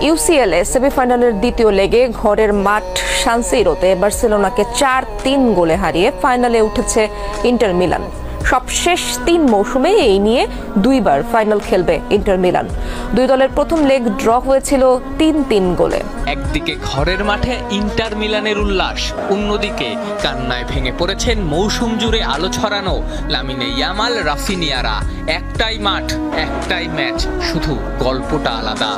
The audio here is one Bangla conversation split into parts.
ইউসিএল এ সেমিফাইনালের দ্বিতীয় লেগে ঘরের মাঠ সান সিরোতে বার্সেলোনাকে ৪-৩ গোলে হারিয়ে ফাইনালে উঠেছে ইন্টার মিলান। সবশেষ ৩ মৌসুমে এই নিয়ে ২বার ফাইনাল খেলবে ইন্টার মিলান। দুই দলের প্রথম লেগ ড্র হয়েছিল ৩-৩ গোলে। একদিকে ঘরের মাঠে ইন্টার মিলানের উল্লাস, অন্যদিকে কান্নায় ভেঙে পড়েছেন মৌসুম জুড়ে আলো ছড়ানো লামিনে ইয়ামাল, রাফিনিয়ারা। একটাই মাঠ, একটাই ম্যাচ, শুধু গল্পটা আলাদা।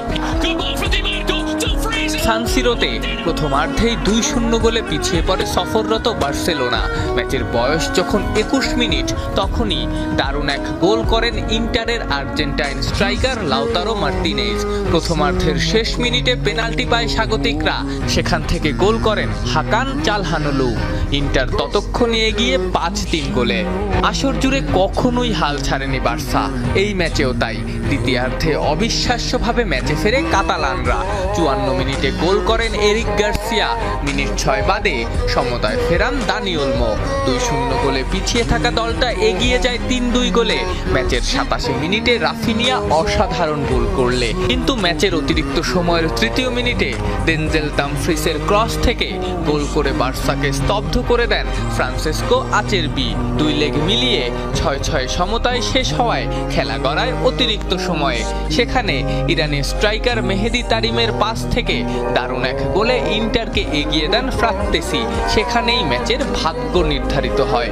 সান সিরোতে প্রথমার্ধেই ২-০ গোলে পিছিয়ে পড়ে সফররত বার্সেলোনা। ম্যাচের বয়স যখন ২১ মিনিট, তখনই দারুণ এক গোল করেন ইন্টারের আর্জেন্টাইন স্ট্রাইকার লাউতারো মার্টিনেজ। প্রথমার্ধের শেষ মিনিটে পেনাল্টি পায় স্বাগতিকরা, সেখান থেকে গোল করেন হাকান চালহানোলু। ইন্টার ততক্ষণে এগিয়ে ৫-৩ গোলে। আসর জুড়ে কখনোই হাল ছাড়েনি বার্সা, এই ম্যাচেও তাই। দ্বিতীয়ার্ধে অবিশ্বাস্যভাবে ম্যাচে ফেরে কাতালানরা। ৫৪ মিনিটে গোল করেন এরিক গার্সিয়া। মিনিট ৬ বাদে সমতায় ফেরান দানি ওলমো। ২-০ গোলে পিছিয়ে থাকা দলটা এগিয়ে যায় ৩-২ গোলে। ম্যাচের ২৭ মিনিটে রাফিনিয়া অসাধারণ গোল করলে, কিন্তু ম্যাচের অতিরিক্ত সময়ের ৩য় মিনিটে ডেনজেল ডামফ্রিসের ক্রস থেকে গোল করে বার্সাকে স্তব্ধ করে দেন ফ্রান্সেসকো আচেরবি। ২ লেগ মিলিয়ে ৬-৬ সমতায় শেষ হওয়ায় খেলা গড়ায় অতিরিক্ত সময়ে। সেখানে ইরানের স্ট্রাইকার মেহেদি তারিমের পাস থেকে দারুণ এক গোলে ইন্টারকে এগিয়ে দেন ফ্রাত্তেসি। সেখানেই ম্যাচের ভাগ্য নির্ধারিত হয়।